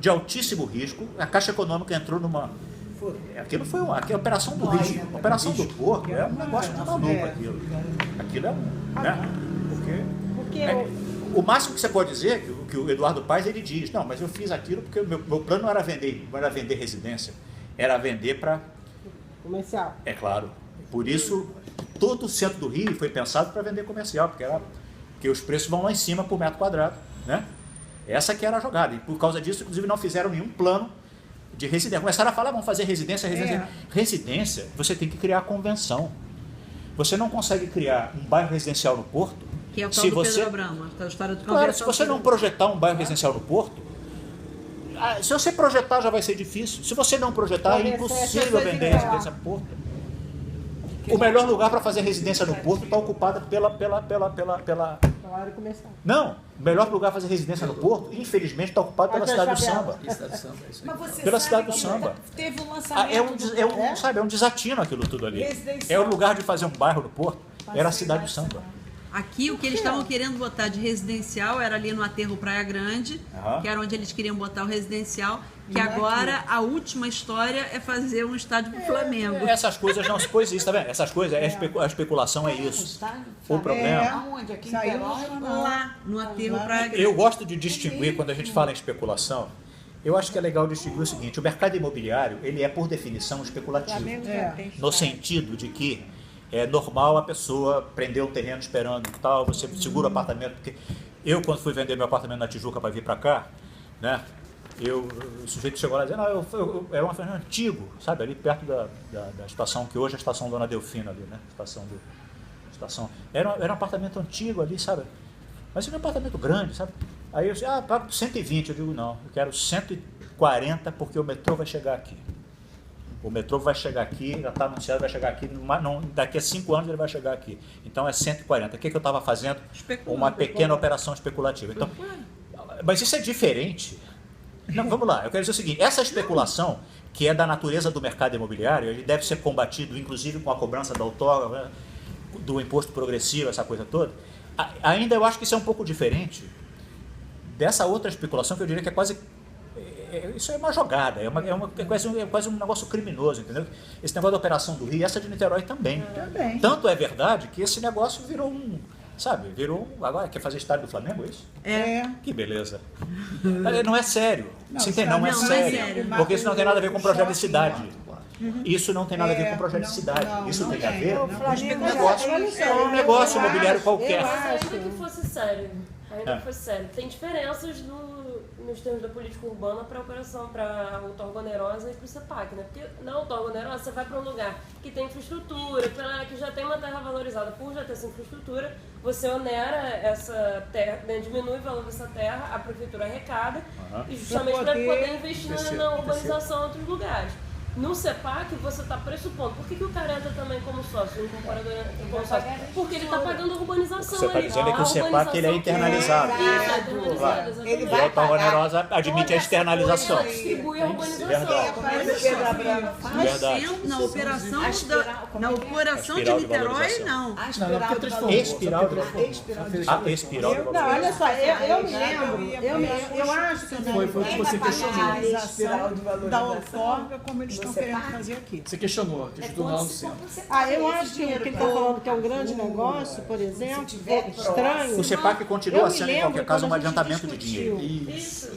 de altíssimo risco. A Caixa Econômica entrou numa... Aquilo foi uma operação do Rio. A operação do Porto é um negócio de maluco aquilo. Aquilo é um... Né? Porque o máximo que você pode dizer, que o Eduardo Paes, ele diz, não, mas eu fiz aquilo porque o meu plano não era vender residência, era vender para... Comercial. É claro. Por isso, todo o centro do Rio foi pensado para vender comercial, porque os preços vão lá em cima por metro quadrado, né? Essa que era a jogada. E por causa disso, inclusive, não fizeram nenhum plano de residência. Começaram a falar, vamos fazer residência. Residência, você tem que criar a convenção. Você não consegue criar um bairro residencial no Porto. Que é o tal do Pedro Abramo, a história do Claro, se você não projetar um bairro residencial no Porto, se você projetar já vai ser difícil. Se você não projetar, é impossível vender residência no Porto. O melhor lugar para fazer residência no Porto está ocupado pela área comercial. Não, o melhor lugar para fazer residência no Porto, infelizmente, está ocupado pela cidade do samba. Pela cidade do samba. Teve um lançamento. É um desatino aquilo tudo ali. É o lugar de fazer um bairro no Porto, era a cidade do samba. Aqui o que eles estavam querendo botar de residencial era ali no aterro Praia Grande, que era onde eles queriam botar o residencial, que agora a última história é fazer um estádio pro Flamengo. Essas coisas não se pôs isso, tá vendo? Essas coisas, a especulação é isso. O problema... Aonde? Aqui em Niterói? Lá, no aterro Praia Grande. Eu gosto de distinguir, quando a gente fala em especulação, eu acho que é legal distinguir o seguinte, o mercado imobiliário, ele é por definição especulativo. No sentido de que é normal a pessoa prender um terreno esperando e tal, você segura o apartamento, porque eu, quando fui vender meu apartamento na Tijuca para vir para cá, né, o sujeito chegou lá dizendo, era um apartamento antigo, sabe, ali perto da estação, que hoje é a estação Dona Delfina ali, né, era um apartamento antigo ali, sabe, mas era um apartamento grande, sabe, aí eu disse, pago 120, eu digo, não, eu quero 140 porque o metrô vai chegar aqui. O metrô vai chegar aqui, já está anunciado, vai chegar aqui, daqui a 5 anos ele vai chegar aqui. Então é 140. O que eu estava fazendo? Uma pequena operação especulativa. Então, mas isso é diferente. Não, vamos lá, eu quero dizer o seguinte, essa especulação, que é da natureza do mercado imobiliário, ele deve ser combatido, inclusive com a cobrança da autógrafa, do imposto progressivo, essa coisa toda. Ainda eu acho que isso é um pouco diferente dessa outra especulação, que eu diria que é quase... Isso é uma jogada, é quase um negócio criminoso, entendeu? Esse negócio da Operação do Rio e essa de Niterói também. Tanto é verdade que esse negócio virou agora quer fazer estádio do Flamengo, é isso? Que beleza. Não é sério. Não é sério. Porque isso não tem nada a ver com projeto de cidade. Isso não tem nada a ver com projeto de cidade. Isso tem a ver com um negócio imobiliário qualquer. Ainda que fosse sério. Tem diferenças nos termos da política urbana para a operação, para a outorga onerosa e para o CEPAC, né? Porque na outorga onerosa você vai para um lugar que tem infraestrutura, que já tem uma terra valorizada. Por já ter essa infraestrutura, você onera essa terra, né? Diminui o valor dessa terra, a prefeitura arrecada, e justamente para poder investir na urbanização em outros lugares. No CEPAC, você está pressupondo. Por que o cara entra também como sócio, incorporador como sócio? Porque ele está pagando a urbanização. Você está dizendo que o CEPAC ele é internalizado. Ele vai pagar. A onerosa admite a externalização. Ele distribui a urbanização. Verdade. Na operação de Niterói, não. Espiral de Não, olha só, eu me lembro, eu acho que foi o que você questionou. Da outorga, como eles estão querendo fazer aqui. Você questionou lá no centro. Eu acho que o que ele está falando que é um grande negócio, por exemplo, é estranho. O CEPAC continua sendo, em qualquer caso, um adiantamento de dinheiro. Isso.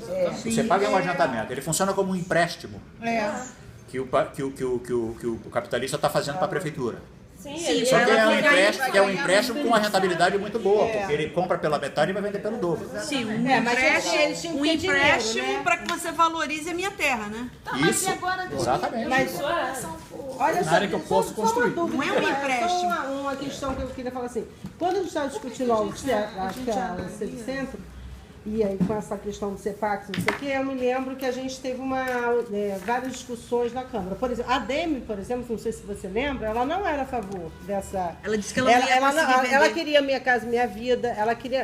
O CEPAC é um adiantamento. Ele funciona como um empréstimo que o capitalista está fazendo para a prefeitura. Sim, Só que é um empréstimo com uma rentabilidade muito boa, porque ele compra pela metade e vai vender pelo dobro. Sim, um empréstimo para que você valorize a minha terra, né? Isso, exatamente. Mas, olha só, área que eu posso construir. Não é um empréstimo. Uma questão que eu queria falar assim. Quando a gente estava discutindo o centro, e aí com essa questão do CEPAC, não sei o quê, eu me lembro que a gente teve várias discussões na Câmara. Por exemplo, a Demi, por exemplo, não sei se você lembra, ela não era a favor dessa... Ela disse que ela não ia conseguir vender. Ela queria Minha Casa Minha Vida,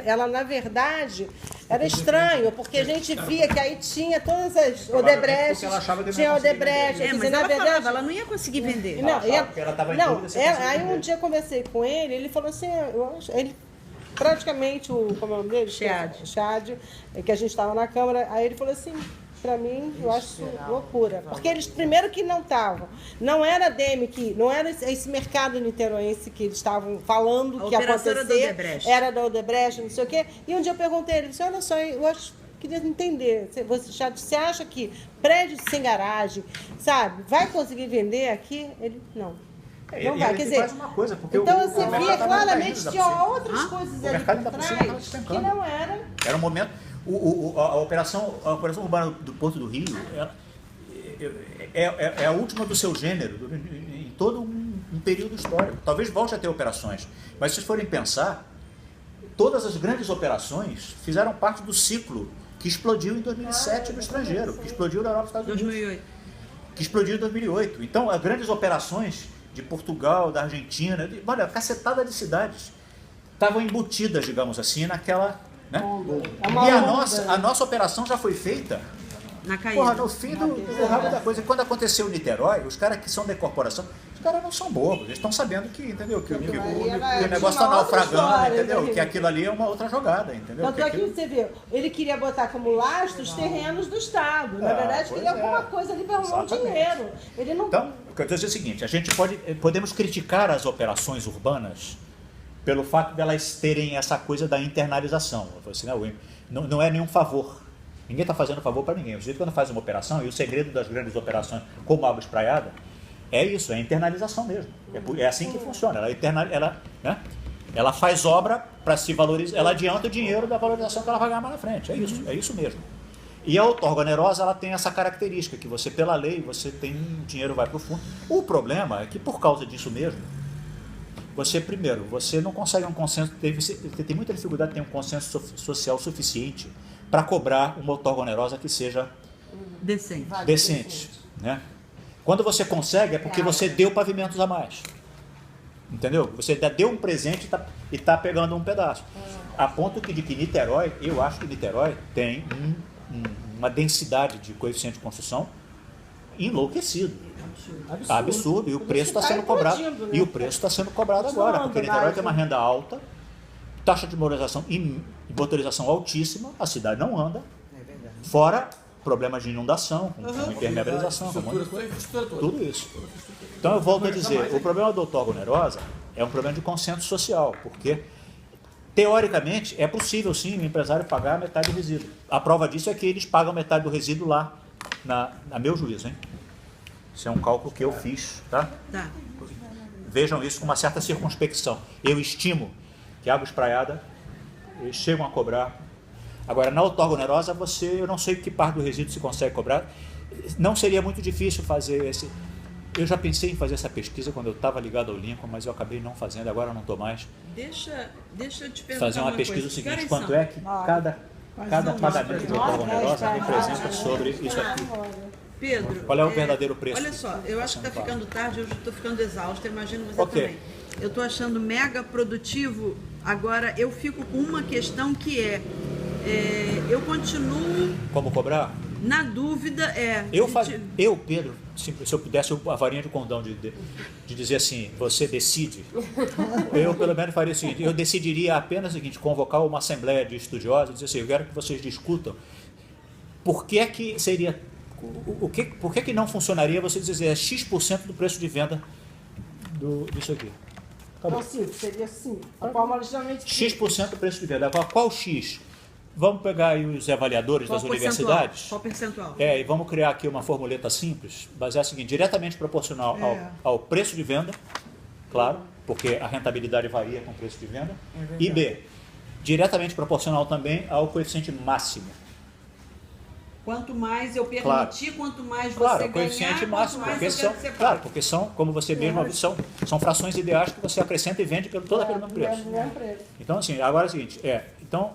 ela na verdade, era estranho, porque a gente via que aí tinha todas as Odebrecht, tinha Odebrecht. Mas ela falava, ela não ia conseguir vender. Ela estava em dúvida. Aí um dia eu conversei com ele, ele falou assim, praticamente como é o nome dele? Chad, que a gente estava na Câmara, aí ele falou assim, para mim, eu acho isso loucura. Porque eles, primeiro que não estavam, não era não era esse mercado niteroense que eles estavam falando que ia acontecer, era da Odebrecht, não sei o quê. E um dia eu perguntei, ele disse, olha só, queria entender, você acha que prédio sem garagem, sabe, vai conseguir vender aqui? Ele, não. Não vai, quer dizer, faz uma coisa, porque então você via claramente que tinha outras coisas ali por trás que não era. Era um momento, a operação urbana do Porto do Rio é a última do seu gênero em todo um período histórico. Talvez volte a ter operações, mas se vocês forem pensar, todas as grandes operações fizeram parte do ciclo que explodiu em 2007 no estrangeiro, que explodiu na Europa e Estados Unidos. 2008. Que explodiu em 2008. Então, as grandes operações de Portugal, da Argentina, olha, cacetada de cidades estavam embutidas, digamos assim, naquela... Né? E a nossa operação já foi feita na caída. Porra, no fim do rabo da coisa. Quando aconteceu o Niterói, os caras que são da corporação, os caras não são bobos, eles estão sabendo que, entendeu? Que o negócio está naufragando, entendeu? Que aquilo ali é uma outra jogada, entendeu? Tanto é que você viu, ele queria botar como lastro os terrenos do Estado. Na verdade, queria alguma coisa ali para arrumar um dinheiro. Ele não... Então, o que eu estou dizendo é o seguinte, a gente podemos criticar as operações urbanas pelo fato de elas terem essa coisa da internalização. Assim, não é nenhum favor. Ninguém está fazendo favor para ninguém. O sujeito, quando faz uma operação, e o segredo das grandes operações, como Água Espraiada, é isso, é a internalização mesmo. É assim que funciona. Ela faz obra para se valorizar, ela adianta o dinheiro da valorização que ela vai ganhar mais na frente. É isso mesmo. E a outorga onerosa, ela tem essa característica, que você, pela lei, você tem dinheiro vai para o fundo. O problema é que, por causa disso mesmo, você não consegue um consenso, você tem muita dificuldade de ter um consenso social suficiente para cobrar uma outorga onerosa que seja decente, né? Quando você consegue, é porque você deu pavimentos a mais. Entendeu? Você deu um presente e está pegando um pedaço. A ponto de que Niterói, eu acho que Niterói tem uma densidade de coeficiente de construção enlouquecido. Absurdo. E o preço está sendo cobrado. E o preço está sendo cobrado agora, porque Niterói tem uma renda alta, taxa de motorização e motorização altíssima, a cidade não anda, fora problemas de inundação, com impermeabilização, tudo isso. Então eu volto a dizer, o problema da outorga onerosa é um problema de consenso social, porque teoricamente é possível sim o empresário pagar metade do resíduo. A prova disso é que eles pagam metade do resíduo lá, na meu juízo, hein? Isso é um cálculo que eu fiz, tá? Vejam isso com uma certa circunspecção. Eu estimo que Água Espraiada, eles chegam a cobrar. Agora, na outorga onerosa, eu não sei que parte do resíduo se consegue cobrar. Não seria muito difícil fazer esse... Eu já pensei em fazer essa pesquisa quando eu estava ligado ao Lincoln, mas eu acabei não fazendo, agora eu não estou mais. Deixa eu te perguntar fazer uma pesquisa coisa. O seguinte, quanto é que cada pagamento de outorga onerosa representa sobre isso aqui. Pedro, qual é o verdadeiro preço? Olha só, eu acho que está ficando tarde, eu estou ficando exausta, imagino você também. Eu estou achando mega produtivo, agora eu fico com uma questão que eu continuo... Como cobrar? Na dúvida, Pedro, se eu pudesse a varinha de condão de dizer assim, você decide, eu pelo menos faria o seguinte, eu decidiria apenas o seguinte, convocar uma assembleia de estudiosos e dizer assim, eu quero que vocês discutam por que é que seria... Por que não funcionaria você dizer X% do preço de venda disso aqui? Acabou. Não, sim, seria assim. A forma legitimamente... X% do preço de venda. Qual X? Vamos pegar aí os avaliadores das universidades. Qual percentual? E vamos criar aqui uma formuleta simples, baseada seguinte, diretamente proporcional ao preço de venda, claro, porque a rentabilidade varia com o preço de venda. E B, diretamente proporcional também ao coeficiente máximo. Quanto mais eu permitir, quanto mais você coeficiente ganhar, máximo, quanto mais eu quero claro, porque são, como você mesmo disse, são frações ideais que você acrescenta e vende pelo todo aquele mesmo preço. Então, assim, agora é o seguinte, então,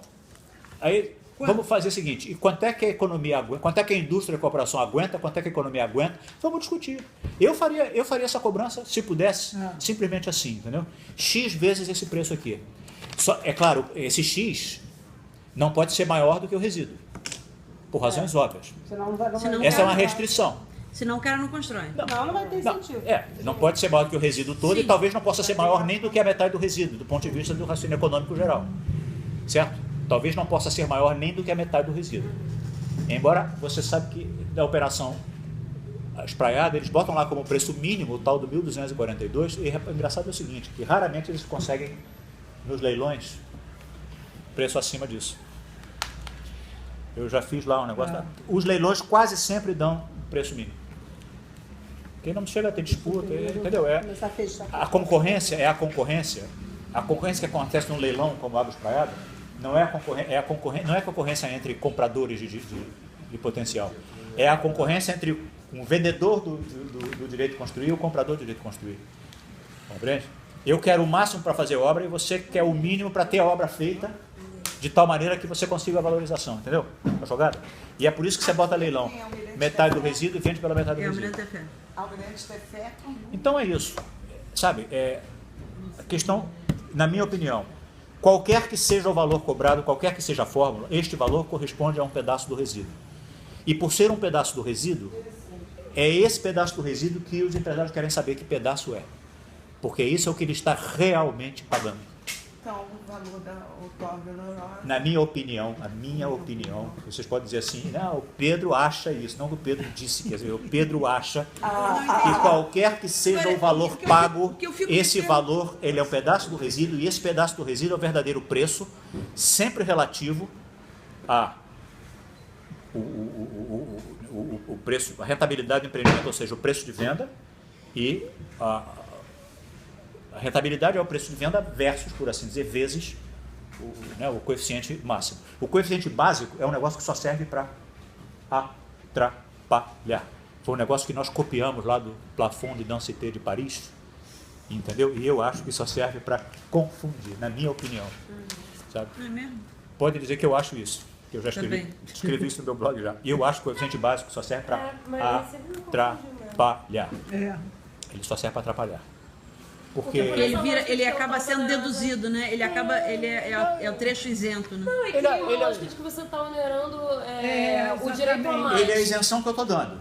aí vamos fazer o seguinte, e quanto é que a economia aguenta, quanto é que a indústria e a cooperação aguenta, quanto é que a economia aguenta, vamos discutir. Eu faria essa cobrança, se pudesse, simplesmente assim, entendeu? X vezes esse preço aqui. É claro, esse X não pode ser maior do que o resíduo. Por razões óbvias. Essa é uma restrição. Senão o cara não constrói. Não vai ter sentido. Não pode ser maior do que o resíduo todo. Sim. E talvez não possa ser maior nem do que a metade do resíduo, do ponto de vista do raciocínio econômico geral. certo? Talvez não possa ser maior nem do que a metade do resíduo. Embora você sabe que da operação espraiada, eles botam lá como preço mínimo o tal do 1.242, e o engraçado é o seguinte, que raramente eles conseguem, nos leilões, preço acima disso. Eu já fiz lá um negócio. Os leilões quase sempre dão preço mínimo. Porque não chega a ter disputa, entendeu? A concorrência é a concorrência. A concorrência que acontece num leilão como água espraiada não é a concorrência entre compradores de potencial. É a concorrência entre um vendedor do direito de construir e o comprador do direito de construir. Compreende? Eu quero o máximo para fazer obra e você quer o mínimo para ter a obra feita de tal maneira que você consiga a valorização, entendeu? A jogada? E é por isso que você bota leilão. Metade do resíduo e vende pela metade do resíduo. Então é isso. Sabe, a questão, na minha opinião, qualquer que seja o valor cobrado, qualquer que seja a fórmula, este valor corresponde a um pedaço do resíduo. E por ser um pedaço do resíduo, é esse pedaço do resíduo que os empresários querem saber que pedaço é. Porque isso é o que ele está realmente pagando. Então, o valor da outorga onerosa... Na minha opinião, vocês podem dizer assim, não, o Pedro acha isso, não que o Pedro disse, quer dizer, o Pedro acha que qualquer que seja o valor pago, esse valor, ele é um pedaço do resíduo, e esse pedaço do resíduo é o verdadeiro preço, sempre relativo a o preço, a rentabilidade do empreendimento, ou seja, o preço de venda, e a rentabilidade é o preço de venda versus, por assim dizer, vezes o coeficiente máximo. O coeficiente básico é um negócio que só serve para atrapalhar. Foi um negócio que nós copiamos lá do Plafond de Densité de Paris, entendeu? E eu acho que só serve para confundir, na minha opinião. Sabe? Não é mesmo? Pode dizer que eu acho isso. Eu já escrevi isso no meu blog já. E eu acho que o coeficiente básico só serve para atrapalhar. Ele só serve para atrapalhar. Porque ele acaba sendo deduzido, né? Ele é o trecho isento, né? Não, é que tem uma lógica de que você está onerando o direito a mais. ele é a isenção que eu estou dando.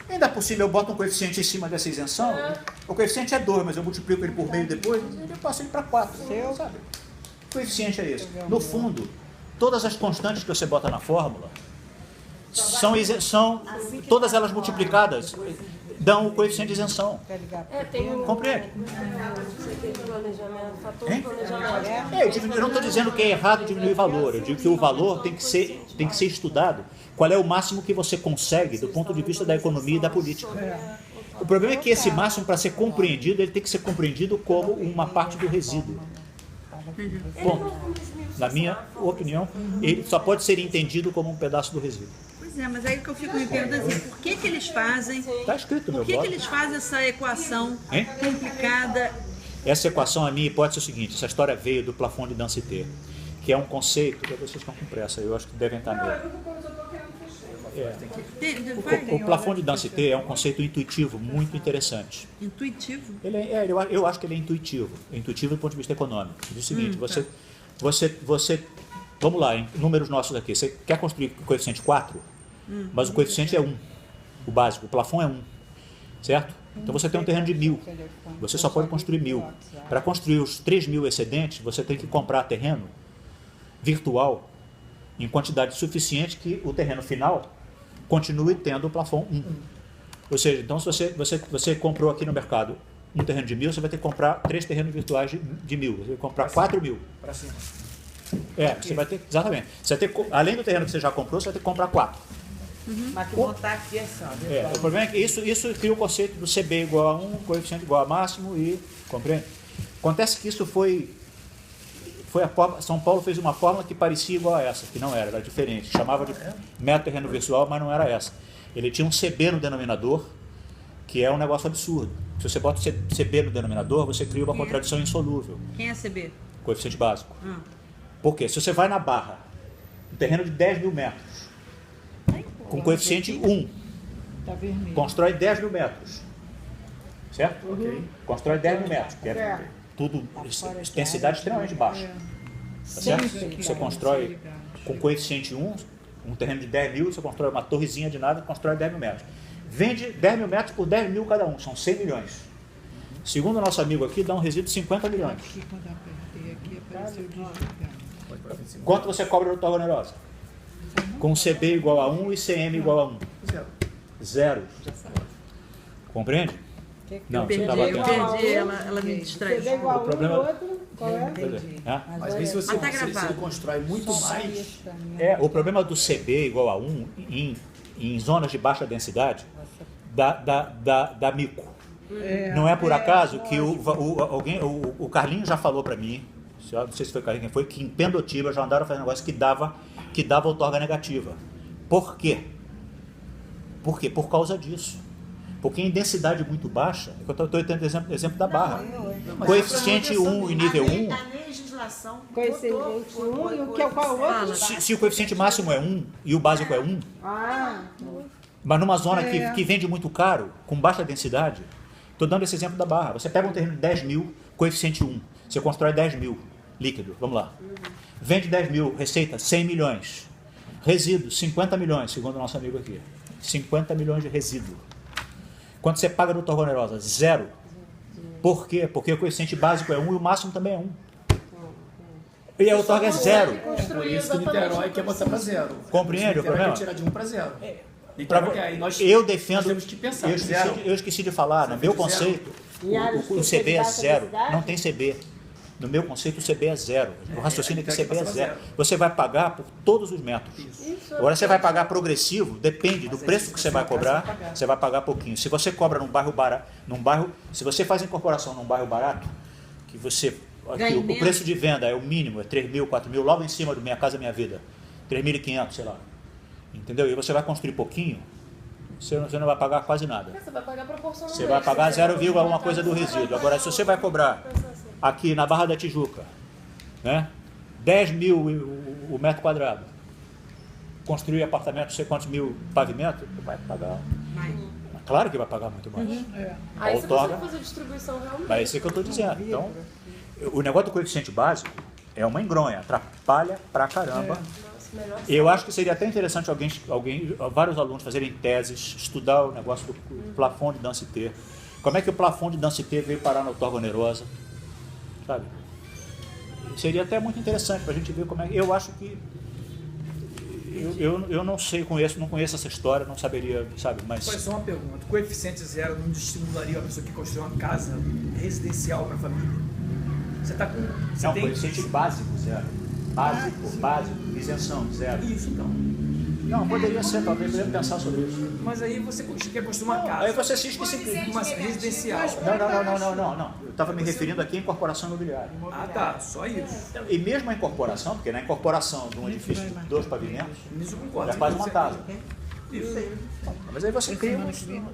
Ainda é possível, eu boto um coeficiente em cima dessa isenção, o coeficiente é 2, mas eu multiplico ele por meio depois, eu passo ele para 4, sabe? O coeficiente é esse. No fundo, todas as constantes que você bota na fórmula são todas elas multiplicadas dão o coeficiente de isenção. Compreende? Eu não estou dizendo que é errado diminuir o valor, eu digo que o valor tem que ser estudado. Qual é o máximo que você consegue do ponto de vista da economia e da política? O problema é que esse máximo, para ser compreendido, ele tem que ser compreendido como uma parte do resíduo. Bom, na minha opinião, ele só pode ser entendido como um pedaço do resíduo. Pois é, mas aí que eu fico me perguntando assim, por que eles fazem... Está escrito no meu Por que blog. eles fazem essa equação complicada? Essa equação, a minha hipótese é o seguinte, essa história veio do Plafond de Densité, que é um conceito, que vocês estão com pressa, eu acho que devem estar mesmo. O Plafond de Densité é um conceito intuitivo muito interessante. Intuitivo? Eu acho que ele é intuitivo do ponto de vista econômico. Diz o seguinte, você vamos lá, em números nossos aqui, você quer construir com coeficiente 4, mas o coeficiente é 1, o básico, o plafond é 1, certo? Então você tem um terreno de 1.000, você só pode construir 1.000. Para construir os 3.000 excedentes, você tem que comprar terreno virtual em quantidade suficiente que o terreno final continue tendo o plafond 1. Ou seja, então se você comprou aqui no mercado um terreno de 1.000, você vai ter que comprar 3 terrenos virtuais de 1.000, você vai comprar 4.000. Para cima. Você vai ter, exatamente. Você vai ter, além do terreno que você já comprou, você vai ter que comprar 4. Mas que botar aqui é só. O problema é que isso cria o conceito do CB igual a 1, coeficiente igual a máximo e... Compreende? Acontece que isso foi a forma, São Paulo fez uma fórmula que parecia igual a essa, que não era diferente. Chamava de método terreno virtual, mas não era essa. Ele tinha um CB no denominador, que é um negócio absurdo. Se você bota CB no denominador, você cria uma contradição insolúvel. Quem é CB? Coeficiente básico. Por quê? Se você vai na Barra, um terreno de 10.000 metros, com coeficiente 1, constrói 10.000 metros. Certo? Constrói 10.000 metros, que é tudo, densidade extremamente baixa. Tá certo? Você constrói com coeficiente 1, um terreno de 10.000, você constrói uma torrezinha de nada, constrói 10.000 metros. Vende 10.000 metros por 10.000 cada um, são 100 milhões. Segundo o nosso amigo aqui, dá um resíduo de 50 milhões. Quanto você cobra no outorga onerosa? Com CB igual a 1 e CM igual a 1. Zero. Compreende? Não, você estava Eu atento. perdi, ela me distrai. Você vê igual O problema- um e outro, qual é? Mas aí se você Mas tá se ele gravado. constrói muito mais, O problema do CB igual a 1 em zonas de baixa densidade dá mico. Não é por acaso que o Carlinho já falou para mim, não sei se foi o Carlinho quem foi, que em Pendotiba já andaram fazendo negócio que dava outorga negativa. Por quê? Por quê? Por causa disso. Porque em densidade muito baixa, eu estou tendo exemplo da Barra. Coeficiente 1 e nível 1, A legislação Coeficiente 1 e o que é qual é o outro? se o coeficiente máximo é 1 e o básico é 1, Ah, mas numa zona que vende muito caro, com baixa densidade, estou dando esse exemplo da Barra. Você pega um terreno de 10 mil, coeficiente 1, você constrói 10 mil, líquido, vamos lá. Vende 10 mil, receita 100 milhões. Resíduo, 50 milhões, segundo o nosso amigo aqui. 50 milhões de resíduo. Quanto você paga no outorga onerosa? Zero. Por quê? Porque o coeficiente básico é 1 e o máximo também é 1. E a outorga é zero. por isso que Niterói quer botar para zero. Compreende o Niterói problema? quer tirar de 1 para 0. Aí nós Eu defendo. nós temos que pensar. Eu esqueci de falar, no meu conceito, o CB é zero. Não tem CB. No meu conceito, o CB é zero. O raciocínio é que o CB é zero. Você vai pagar por todos os métodos. Agora, você vai pagar progressivo, depende do preço que você vai cobrar, você vai pagar pouquinho. Se você cobra num bairro barato, se você faz incorporação num bairro barato, que o preço de venda é o mínimo, é 3 mil, 4 mil, logo em cima do Minha Casa Minha Vida, 3.500, sei lá. Entendeu? E você vai construir pouquinho, você não vai pagar quase nada. Você vai pagar proporcionalmente. Você vai pagar 0, alguma coisa do resíduo. Agora, se você vai cobrar aqui na Barra da Tijuca, né, 10 mil o metro quadrado, construir apartamento, não sei quantos mil pavimentos, vai pagar. Claro que vai pagar muito mais. Aí você Outorga, consegue fazer distribuição realmente. é isso que eu estou dizendo. Então, o negócio do coeficiente básico é uma engronha, atrapalha pra caramba. Nossa, melhor Eu acho que seria até interessante vários alunos fazerem teses, estudar o negócio do plafond de densité. Como é que o plafond de densité veio parar na outorga onerosa? Sabe? Seria até muito interessante para a gente ver como é. Eu acho que eu não sei, não conheço essa história, não saberia, sabe? Mas Só uma pergunta. O coeficiente zero não estimularia a pessoa que construiu uma casa residencial para a família? Você está com. Você não, tem coeficiente básico zero, básico, isenção zero. isso então. Não, poderia ser, talvez poderia pensar sobre isso. Mas aí você quer construir uma casa. Aí você assiste que simplesmente. Uma residencial. Não. Eu estava me referindo aqui à incorporação imobiliária. Ah, tá. Só isso. E mesmo a incorporação, porque na incorporação de um edifício de 2 pavimentos, Isso eu concordo. já faz uma casa. Isso. Mas aí você cria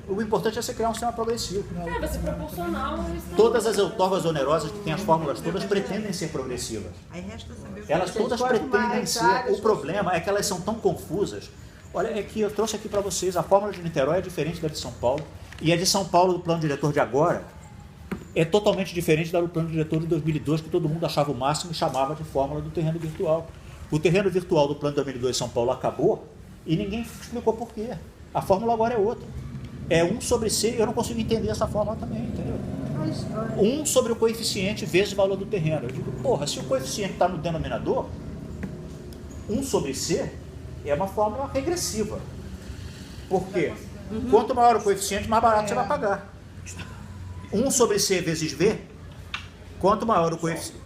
o importante é você criar um sistema progressivo. vai ser proporcional. Todas as outorgas onerosas que têm as fórmulas todas pretendem ser progressivas. Aí resta saber o que Elas todas quanto pretendem mais ser. áreas O problema é que elas são tão confusas. Olha, é que eu trouxe aqui para vocês, a fórmula de Niterói é diferente da de São Paulo. E a de São Paulo, do plano diretor de agora, é totalmente diferente da do plano diretor de 2002, que todo mundo achava o máximo e chamava de fórmula do terreno virtual. O terreno virtual do plano de 2002 de São Paulo acabou e ninguém explicou por quê. A fórmula agora é outra. É 1 sobre C, eu não consigo entender essa fórmula também, entendeu? 1 sobre o coeficiente vezes o valor do terreno. Eu digo, porra, se o coeficiente está no denominador, 1 sobre C é uma fórmula regressiva. Por quê? Quanto maior o coeficiente, mais barato você vai pagar. 1 sobre C vezes V, quanto maior o coeficiente,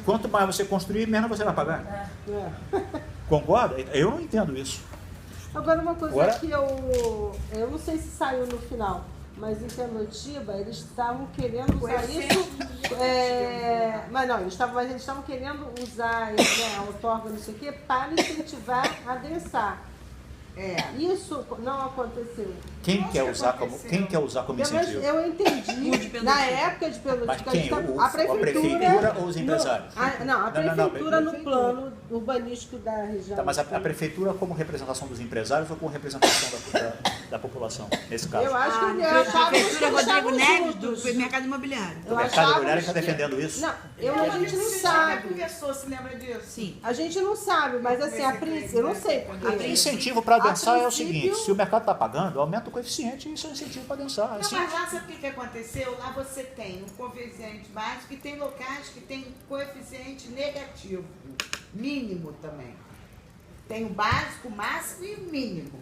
quanto mais você construir, menos você vai pagar. Concorda? Eu não entendo isso. Agora uma coisa Agora- que eu não sei se saiu no final, mas em Pendotiba eles estavam querendo usar isso, mas eles estavam querendo usar a outorga, não sei o quê, para incentivar a adensar. Isso não aconteceu. Quem quer usar como incentivo? Eu entendi, na época de Pendotiba, Mas quem? a A prefeitura ou os empresários? A prefeitura no plano urbanístico da região. Tá, mas a prefeitura como representação dos empresários ou como representação da população, nesse caso? Eu acho que A prefeitura Rodrigo estavam Neves juntos. do mercado imobiliário. O mercado imobiliário está defendendo isso? Não, a gente não sabe. Conversou, se lembra disso? Sim. A gente não sabe, mas assim, eu não sei, porque... Incentivo para adensar é o princípio- seguinte, se o mercado está pagando, aumenta o coeficiente e isso é incentivo para adensar. Não, Assim, mas lá sabe o que aconteceu? Lá você tem um coeficiente básico e tem locais que tem coeficiente negativo. mínimo também. Tem o básico, o máximo e o mínimo.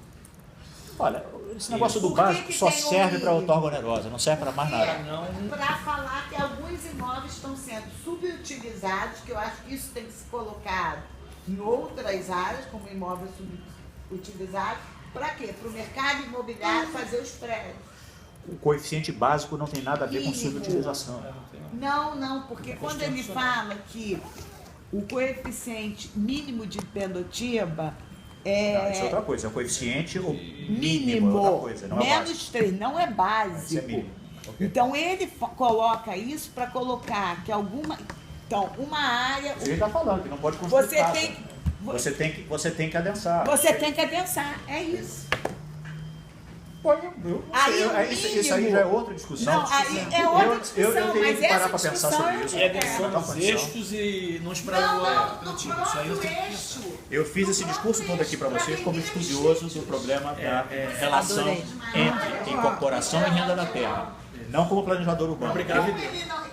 Olha, esse negócio do Por que básico que só tem um serve para mínimo? outorga onerosa, não serve para mais nada. Para falar que alguns imóveis estão sendo subutilizados, que eu acho que isso tem que ser colocado em outras áreas, como imóveis subutilizados. Para quê? Para o mercado imobiliário fazer os prédios. O coeficiente básico não tem nada a ver com Mínimo. subutilização. Não, porque quando ele fala que o coeficiente mínimo de Pendotiba Não, isso é outra coisa, é o coeficiente o mínimo, é outra coisa, não é básico. menos 3, não é Isso é básico. mínimo. Ok. Então ele coloca isso para colocar que alguma. Então, uma área. Você está falando que não pode construir Você casa. tem, Você tem que adensar. você tem que adensar, é isso. Pô, eu não Aí sei, o isso aí já é outra discussão. Não, aí é outra discussão, eu teria mas que parar essa para pensar discussão sobre isso. É Não adequando tem os condição. eixos e não Não, esperando no Pendotiba. Isso aí eu próprio tenho que eixo. Eu fiz esse discurso todo aqui para vocês como estudioso do problema da relação Adorei. entre incorporação e renda da terra, não como planejador urbano. Obrigado. Como ele não